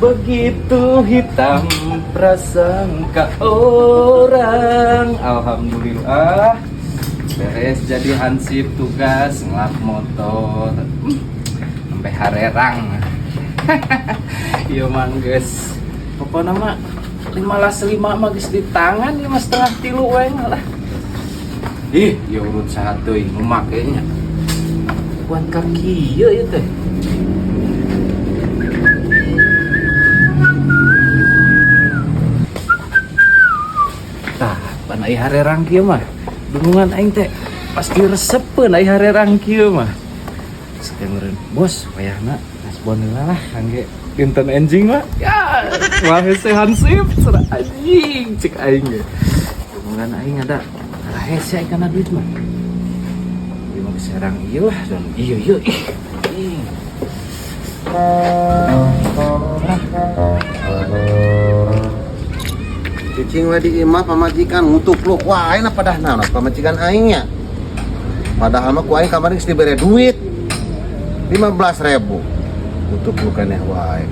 Begitu hitam prasangka orang. Alhamdulillah beres jadi hansip tugas ngelap motor sampai harerang. Iya mangges pokoknya mah 15.5 mah geus di tangan 5,5 we lah. Ih, ya urut satu ini makanya buat kaki ya teh. Tah, pan ai harerang kieu mah. Dunungan aing teh pasti resepeun ai harerang kieu mah. Sekeun bos, wayahna nasbonela lah kangge dinten enjing mah. Ya, wah hese hansip sera anjing cek aing ge. Dunungan aing ada hese kana duit mah. Ieu mah serang ieu lah dan ieu ih. Cicing we di imah pamajikan ngutukluk wae na padah naon pamajikan aing nya. Padahal mah ku aing kamari geus dibere duit 15.000. Ngutuklukannya wae.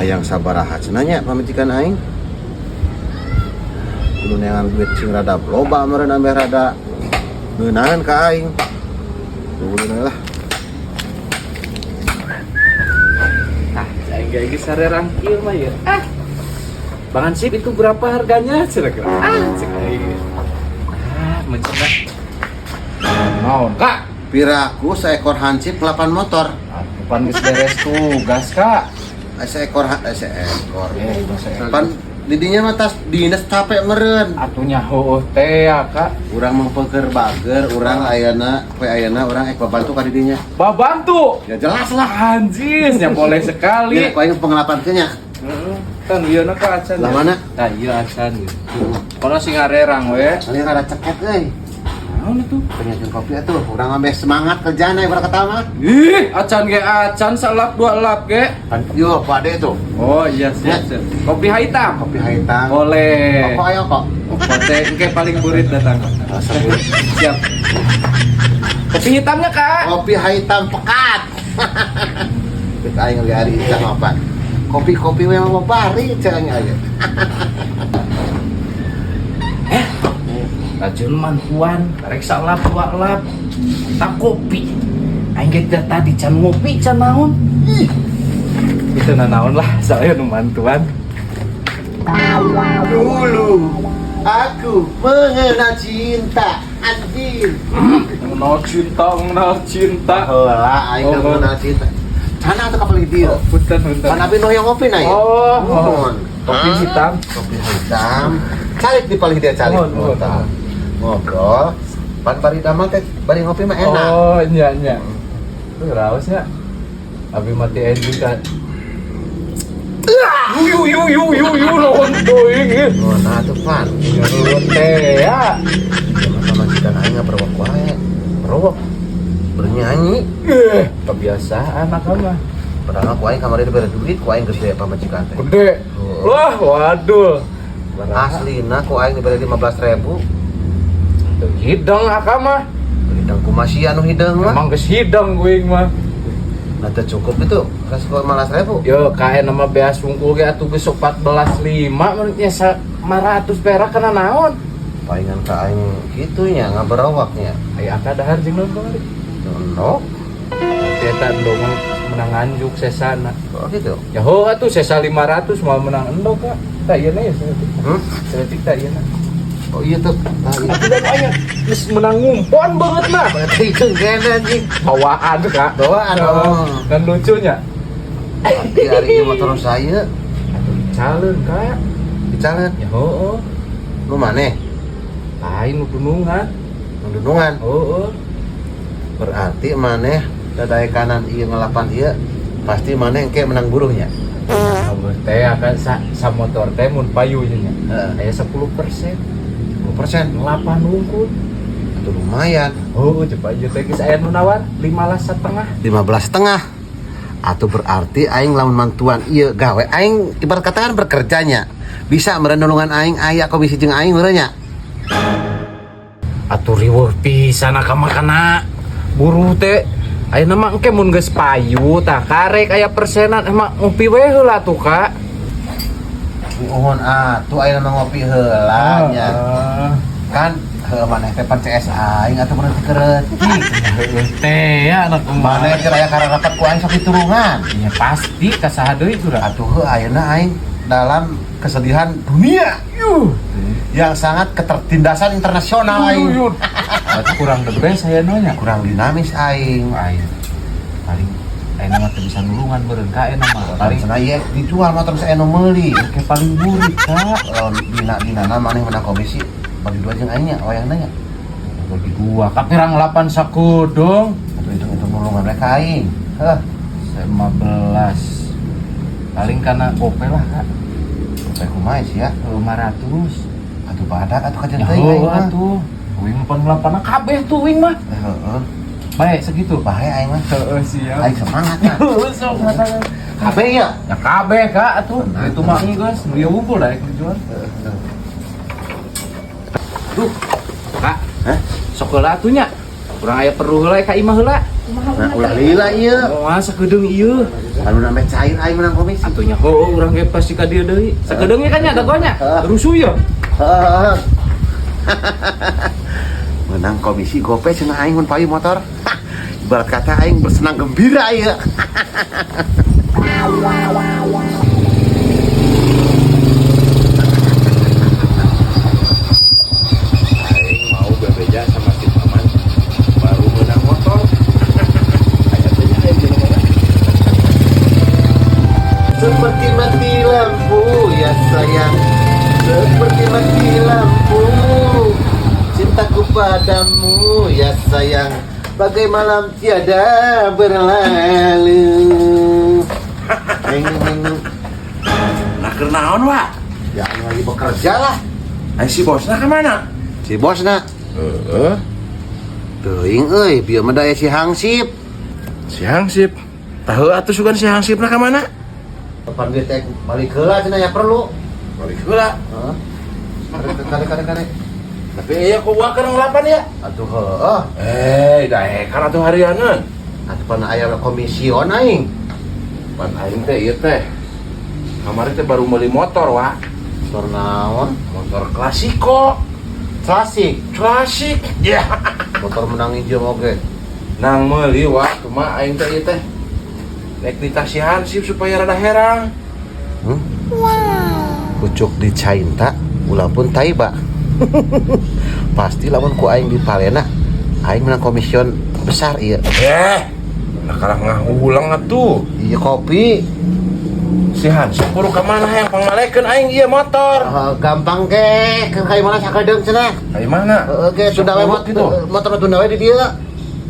Hayang sabaraha cenanya pamajikan aing. Kudu neangan duit sing rada loba meureun ambe rada ngeunaheun ka aing. Tuluy lah. Nah, aing ge sarerang kieu mah ya. Bang Hansip itu berapa harganya? Kira-kira. Cek aing. Mencegah. Naon, Kak? Piraku seekor hansip 8 motor. Pan geus beres tugas, Kak. Seekor. Pan didinya mah tas dinas capek meureun. Atunya heueuh teh ya, Kak. Urang mah peuker bager, urang ayeuna urang babantu ka didinya. Babantu. Ya jelas lah. Anjir, nya boleh sekali. Ya, ku aing pengalaman teh nya. Kan ieu na ka acan. Lah mana? Tah ieu acan. Kono sing ngarerang we. Ali rada ceket euy. Naon itu? Penyajian kopi atuh, urang ambeh semangat kerjana ibarat kata mah. Ih, acan ge acan salap 2 lap ge. Yo, Pak tuh. Oh iya siap. Kopi hitam. Kopi hitam. Boleh. Kok ayo kok. Kopi engke paling burit datang. Siap. Kopi hitamnya, Kak. Kopi hitam pekat. Kita aing hari itu apa? Kopi-kopi we mah bari cenah aya. Rajin mantuan, rek salap 2 lap. Tak kopi. Aing ge tadi can ngopi can naon. Itu naon lah, saya nu mantuan. Dulu aku mengenal cinta anjir. Mengenal cinta. Heula aing mengenal cinta. Sana atuh kapal di dieu. Punten. Pan abi nu hoyong ngopi na ya. Oh. Kopi hitam. Kopi hitam. Calik di palih dia calik. Ngobrol. Pan bari damang teh bari ngopi mah enak. Oh, nya. Tuh raosnya. Abi mati engine kan. Yu lawan doing ya. Oh, nah tuh pan. Nuhun teh ya. Sama majikan aing ngarowok wae. Ngarowok. Bernyanyi. Kebiasaan mah. Padahal ku aing kamari dibere duit, ku aing gede pamajikan teh. Gede. Wah, waduh. Aslina ku aing dibere 15.000. Tuh hidang akam mah. Hidang ku masih anu hidang mah. Emang geus hidang guing mah. Nah teu cukup itu. Kas ku 15.000. Yo, kae nama bea sungkul ge atuh geus 14.5 menurut nya 500 perak kana naon? Palingan ka aing kitu nya ngaberawaknya. Aya aka dahar jeung naon kamari? No. Eta endog menang anjuk sesana. Oh gitu. Ya ho atuh sesa 500 mau menang endog, Kak. Tah ieu na ya seetik. Seetik tah ieu na. Oh iya tuh. Nah, iya. Tapi dan aya geus menang ngumpon banget mah. Berarti itu kene anjing. Bawaan, Kak. Bawaan. Oh. Dan lucunya. Tapi hari ini motor saya Caleun, Kak. dicalet. Ya heueuh. Lu maneh? Lain nu dunungan. Nundungan. Heueuh. Berarti maneh dadai kanan ieu ngelapan ieu pasti maneh engke menang buruhnya. Abah teh akan sa motor teh mun payu nya. Heeh. Aya 10%. 10%. 8 unggul. Itu lumayan. Oh, cepat aja teh geus aya nu nawar 15,5. 15,5. Atau berarti aing lamun mantuan ieu gawe aing ibarat katakan bekerjanya. Bisa merenungan aing aya komisi jeung aing meureun nya. Atuh riweuh pisan ka makana buru teh Ayo nama engke mun geus payu tah karek aya persenan emang ngopi we heula tuh Kak. Uhun atuh aya nama ngopi heula nya. Kan maneh teh pan CS aing atuh berarti kereutik. Teh ya anak Maneh keur aya kararapat ku aing sok diturungan. Ya pasti kasaha deui tuh Atuh ayeuna aing dalam kesedihan dunia yang sangat ketertindasan internasional aing. Berarti kurang the best saya nanya. Kurang dinamis aing. Aing paling aing mah teu bisa nulungan beureun ka ayeuna mah. Paling cenah ieu dijual motor saya nu meuli. Oke paling burik Kak. Dina maneh menang komisi bagi dua jeung aing nya wayahna nya. Bagi dua kapirang 8 sakudung. Atuh itu nulungan mereka aing. Heuh, 15 paling karena kope lah Kak. kope kumaha sih ya? 500. Atuh badak atuh kajen Ya teuing aing mah. atuh. Wing 88 kabeh tuh wing mah. Heeh. Baik segitu. Bae aing mah. Heeh siap. Aing semangat nah. Sok ngatakan. Kabeh ya? Ya kabeh Kak atuh. Itu mah ieu guys, beliau wumpul dah dijual. Duh. Kak, sok heula atuh nya. Urang aya perlu heula ka imah heula. Nah, ulah lila ieu. Moal sakedeung ieu. Anu namanya cair aing menang komisi. Atunya heuh urang ge pasti ka dieu deui. Sakedeung nya kan nya dagonya. Rusuh ya. Heeh. Menang komisi gope cenah aing mun payu motor. Ibarat kata aing bersenang gembira ieu. Aing mau bebeja sama si Maman baru menang motor. Ayatnya aing jeung mana? Seperti mati lampu ya sayang. Seperti mati lampu cintaku padamu ya sayang. Bagai malam tiada berlalu. Nah, kenaon wa? Ya lagi bekerja lah. Ay si bosna kemana? Si bosna teuing euy bieu mah daya si Hangsip. Si Hangsip. Tahu atuh sugan si Hangsipna kemana? Kapan dia teh balik heula cenah ya perlu. Balik heula. Heeh. Kare. Tapi iya kok wa keur ngelapan ya? Atuh heueuh. Daekan atuh harianeun. Atuh pan aya komisioon aing. Pan aing teh ieu teh. Kamari teh baru meuli motor wa. Motor naon? Motor klasiko. Klasik. Ya. Motor menang ieu oge. Nang meuli wa, cuma aing teh ieu teh. Nek ditah si Hansip supaya rada herang. Pucuk di Cainta, ulah pun taiba. Pasti lamun ku aing di Palena, aing menang komision besar ieu. Nah kalah ngahulang atuh. Iya kopi. Si Hansip buru ka mana yang pangmalekeun aing ieu motor. Gampang ke, keur ka mana sakedeung cenah. Ka mana? Oke, tunda we motor tunda we di dieu.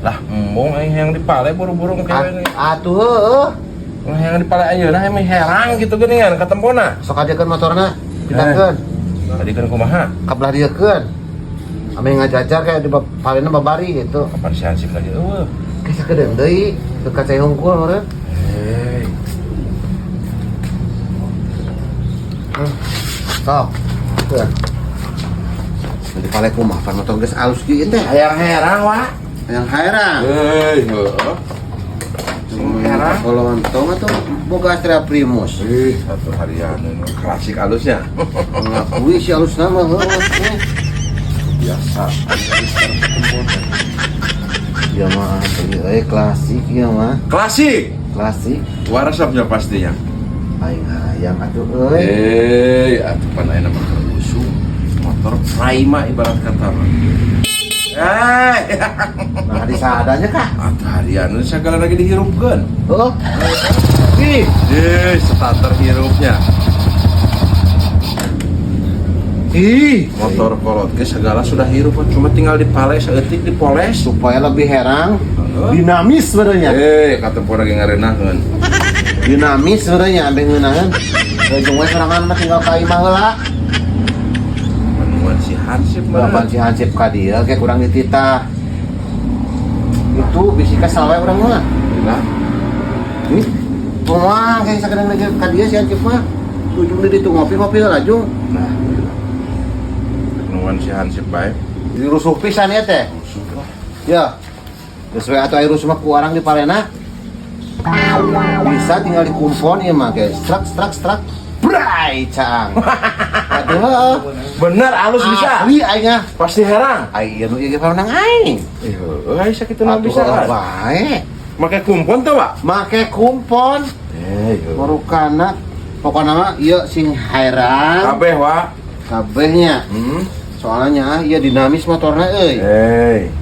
Lah, embung aing yang dipale buru-buru mungkin. Atuh heueuh. Nah, yang dipale ayeuna emang herang gitu geuningan ka tempona. Sok adekeun motorna, pindahkeun. Tadi kan kumaha? Kabelah dieukeun. Ame ngajajar kayak di Palena babari gitu. Kapan si Hansip lagi eueuh? Ke sakedeung deui, teu ka cai hungkul meureun. Hei. Sok. Tuh. Di pale kumaha pan motor geus alus kieu teh. Hayang herang wa. Yang heran. Hei, heueuh. Herang. Kalau ontong atau boga Astrea Primus. Satu harian klasik alusnya. Ngakui si alus nama Biasa. ya mah klasik ya mah Klasik. klasik Warasapnya pastinya. aing hayang atuh euy Atuh pan aya mah usung motor prima ibarat kata mah. nah di sadanya kak Atuh harian segala lagi dihirupkeun. oh ih Starter hirupnya. Motor kolot ke segala sudah hirup, cuma tinggal dipales, seetik dipoles supaya lebih herang dinamis sebenarnya kata pura lagi ngarenaheun. dinamis sebenarnya ambil ngeunaheun ujung we sorangan mah tinggal ka imah heula Manuan si Hansip mah. Bapak si Hansip ka dieu kayak kurang dititah itu bisika salah urang mah Lah, nih wah kayak sakedeng lagi ka dieu si Hansip mah ujung di ditu ngopi heula jung nah. Manuan si Hansip bae. dirusuh pisan ya teh Rusuh lah. ya Sesuai atau air mah ku orang di Palena. Bisa tinggal dikumpon ya mah guys. Strak. Bray cang. Aduh. Bener halus bisa. Asli aing ah. Pasti herang. Aing nu ieu pamenang aing. Ai sakitu na bisa. Bae. Make kumpon tuh, Pak. Make kumpon. Marukana pokokna mah ieu sing hairang. Kabeh, Wak. Kabehnya. Soalnya ieu dinamis motorna euy.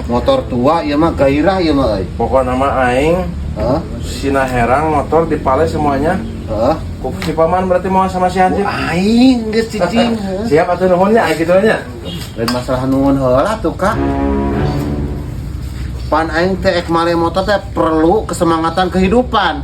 Motor tua ieu mah gairah ieu mah euy. Pokoknya mah aing Heeh. sina herang motor dipale semuanya. Heeh. Ku si paman berarti mau sama si Hansip. Aing geus cicing. Siap atuh nuhunnya aya kitu nya. Lain masalah nuhun heula tuh Kak. Pan aing teh ek male motor teh perlu kesemangatan kehidupan.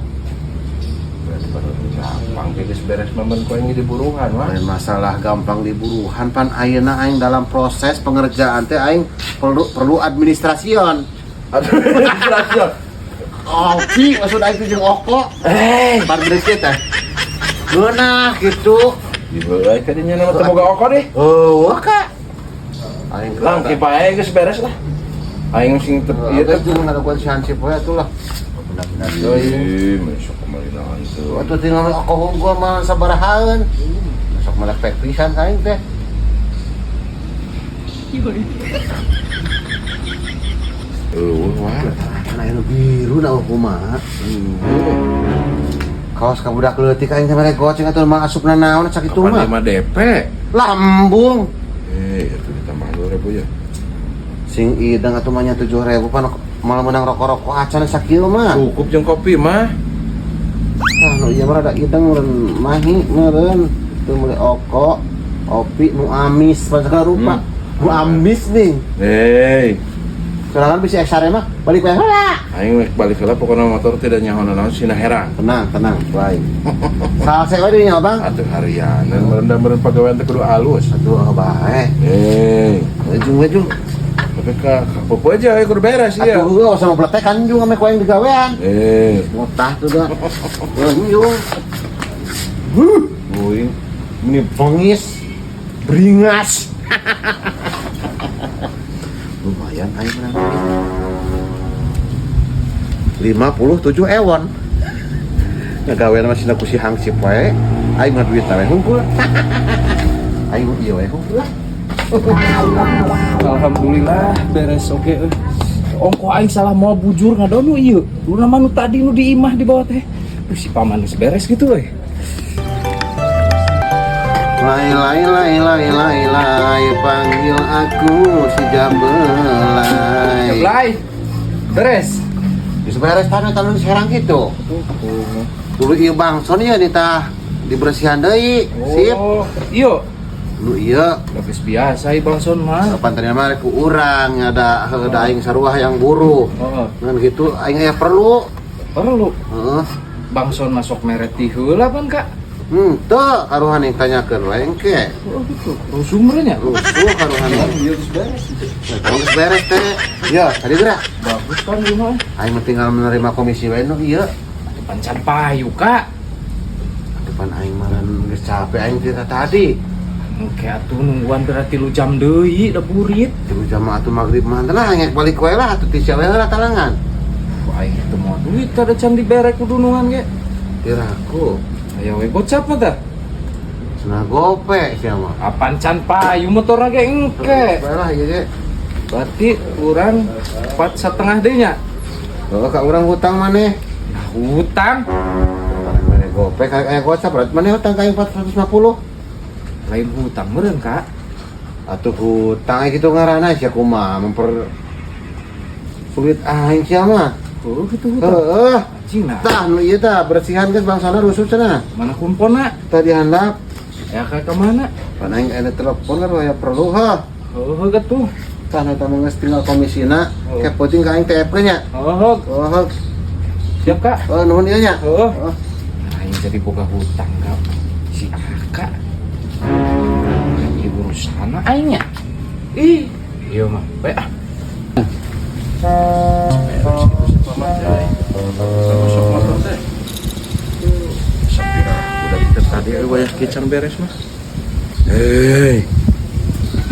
Gampang geus beres memang ku aing di buruhan, Wak. Lain masalah gampang diburuhan pan ayeuna aing dalam proses pengerjaan teh aing perlu administrasian. Administrasi. Opi maksud aing teh jeung oko. Pan beres teh. Geunah gitu. Dibeulai ka dinya nama teu boga oko deh. Oh, Kak. Aing Lang kipae geus beres lah. Aing sing teu ieu Iya teh tuh jeung ngaduan si Hansip we atuh lah. Ih, masuk kembali naon tuh. Atuh tinggal alkohol gua mah sabarahaeun. Sok melek pek pisan ka aing teh. Wah. Kana anu biru na kumaha. Kaos ka budak leutik aing teh mere goceng atuh mah asupna naon sakitu mah. 5 DP. Lambung. Itu ditambah 2.000 ya. Sing ideng atuh mah nya 7.000 pan malah menang rokok-rokok acan sakieu mah. Cukup jeung kopi mah. Ah nu ieu mah rada ideng meureun mahi meureun. Teu meuli oko, kopi nu amis pan segala rupa. Nu amis nih. Serangan bisa eksare mah balik we heula. Aing balik heula pokona motor tidak nyahonan sina herang. Tenang, baik. Salse we dinya, Bang. Atuh harian dan meureun pagawean teh kudu alus. Aduh, bae. Ujung. Tapi ka popo aja kudu beres ya. Atuh heuh sama bletekan juga ame ku aing digawean. Ngotah tuh dah. Ujung. Boing. Ini bengis. Beringas. Lumayan aing menang. 57 ewon. Ngagawean masih ku si Hansip wae. Aing mah duit we hungkul. Aing mah ieu we hungkul. Alhamdulillah beres oke. Ongko aing salah mau bujur ngadonu ieu. Duna mah nu tadi nu diimah di bawah teh. Duh si paman geus beres gitu we. Lai panggil aku si Jambelai. Blay. Beres. Geus beres tanu serang gitu. Dulu ieu bangson ya dibersihan deui. Sip. Iya. Lu ieu Geus biasa ieu bangson mah. kapan tadi mah ku urang ada aing saruah yang buruh. Heeh. Ngan gitu aing aya perlu. Perlu. Heeh. Bangson masuk meret ti heula pan Kak. Teu karuhan yang tanyakeun wae engke. Oh gitu. Sumbernya. Rusuh karuhan. Iya geus beres. Geus beres teh. Ya, tadi geura. Bagus kan ieu mah. Aing mah tinggal menerima komisi wae nu ieu. Pancan payu Kak. Depan aing mah geus capek aing tadi. Engke atuh nungguan berarti lu jam deui da burit. Tilu jam atuh magrib mah tenang ngek balik wae lah atuh ti sia wae lah talangan. Wah, itu mau duit ada can diberek kudunungan ge. Tiraku. Aya we gocap mah tah. Cenah gope sia mah. Apaan can payu motor ge engke. Bae lah ieu ge. Berarti urang 4,5 deui nya. Heeh ka urang hutang maneh. Nah, hutang Maneh gope aya gocap berarti maneh hutang ka 450. lain hutang meureun Kak. Atuh hutang kitu ngaranna sia kumaha sulit aing sia mah. Oh, gitu hutang. Heeh. Cina. Tah nu ieu tah bersihan geus bangsana rusuh cenah. Mana kumpona? Tah dihandap. Ya ka mana? Pan aing aya telepon kan aya perlu heuh. Oh, gatuh. Tah nu tah geus tinggal komisina Oh. kepoting ka aing TF nya. Oh, Oh, siap Kak. nuhun ieu nya. Oh. Oh. Aing jadi boga hutang Kak. Si Aka. Ibu sana aingnya. Ih, iya mah. Baik ah. Masuk motor teh. Sapira udah kita tadi wayah kecang beres mah.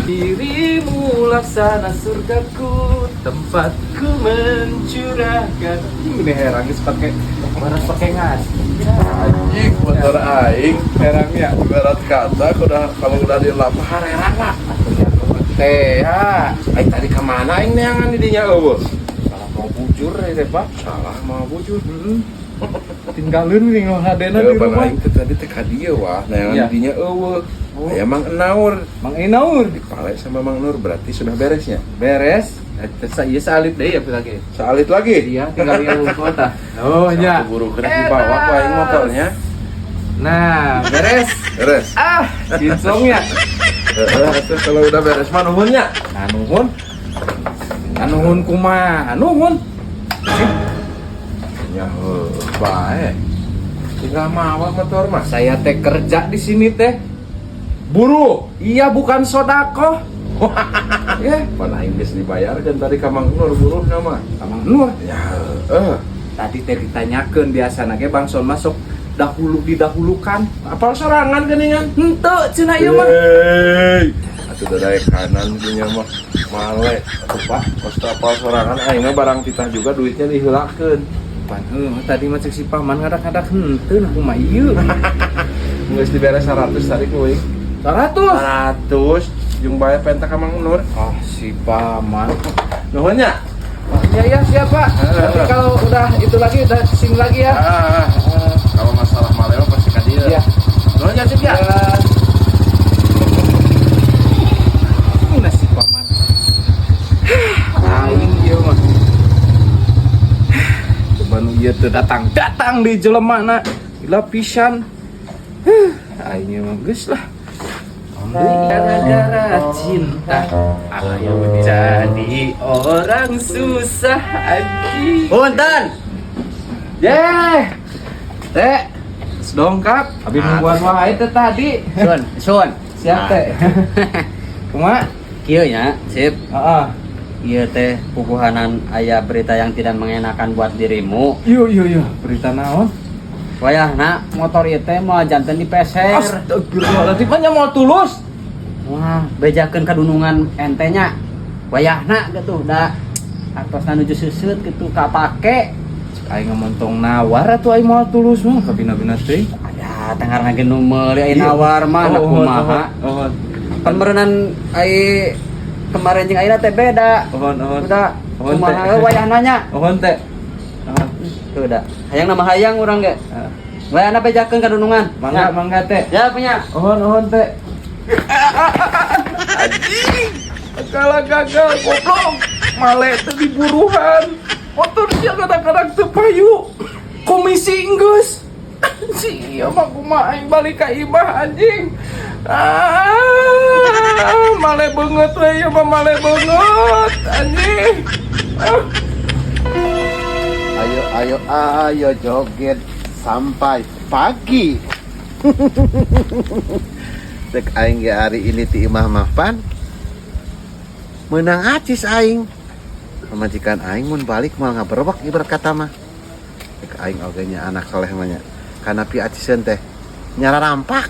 Dirimu laksana surgaku tempatku mencurahkan. Ini herang geus pakai baras pakai ngas. Anjing motor aing Herangnya ibarat kata kalau udah di lapah harerang lah. teh ha. Aing tadi kemana aing neangan di dinya eueuh? Salah mau bujur ya teh Pak. Salah mau bujur. Tinggalin nih lo hadena di Pan rumah. aing teh tadi teh ka dieu wah neangan Iya. di dinya eueuh. Oh. Aya Mang Enaur. Mang Enaur Dipale sama Mang Nur berarti sudah beresnya. beres. Iya salit deh ya lagi. Salit lagi. Iya tinggal di kota. Oh iya. Buru kena dibawa ku aing motornya. Nah, beres. Beres. Ah, kincongnya. Terus kalau udah beres mah nuhunnya. Nah, nuhun. Nah, nuhun kumaha? Nuhun. Ya bae. Tinggal mawa motor mah. Saya teh kerja di sini teh. Buru. Iya, bukan sodako. Ya, Mana aing geus dibayar dan tadi ka Mang Nur buruh nama. Mang Nur. Ya, Tadi teh ditanyakeun biasana ge bangson masuk didahulukan. apal sorangan geuningan. Henteu cenah ieu mah. Hei, atuh dadaya kanan dinya mah male. Atuh Pak, pos apal sorangan aing mah barang titah juga duitnya diheulakeun. Pan tadi mah cek si paman ngadak-ngadak henteu nah kumaha ieu. Geus diberes 100 tadi ku euy. 100. 100 jeung bayar penta ka Mang Nur. Ah, si paman. Nuhunnya. Ya siapa? Nanti kalau udah itu lagi udah sini lagi ya. Kalau masalah male mah pasti ka dieu. Iya. Nuhunnya sih ya. Mana si paman? Aing ieu mah. Coba nu ieu teu datang di jelemana. Gila pisan. Aing ieu mah geus lah. Gara-gara cinta ayo menjadi orang susah anjing. Punten. Yeh. Teh, sedongkap. Habis nungguan wae teh tadi. Sun. Siap teh. Kumaha? Kieu nya, sip. Heeh. Ieu teh puguhanan aya berita yang tidak mengenakan buat dirimu. Yo, berita naon? Wayahna motor ieu teh moal janten dipeser. Astagfirullahaladzim, nya mau tulus. Wah, bejakeun kadunungan ente nya. Wayahna gitu da artosna nuju seuseut kitu kapake. Aing ngomontong nawar atuh aing mau tulus mah ka bina-bina teh. Aya tengarna ge nu meuli aya nawar mah da kumaha. Oh, Pan meureunnan ai kemarin jeung ayeuna teh beda. ohon. Udah Ohon, kumaha teh. wayahna nya. Ohon teh. Tuh da. Hayang nama hayang urang ge. Wayahna bejakeun kadunungan. Mangga teh. Ya punya. Ohon teh. Anjing. Gagal goblok. Male teh diburuhan. Motor sia kadang-kadang teu payu. Komisi enggeus. Si ieu mah kumaha aing balik ka imah anjing. Male beungeut we ieu mah male beungeut anjing. Ayo joget sampai pagi. Cek aing ge hari ini ti imah mapan. Menang acis aing. Pamajikan aing mun balik moal ngaberebek ibarat kata mah. Cek aing oge nya anak soleh mah nya. Kana pi aciseun teh nyara rampak.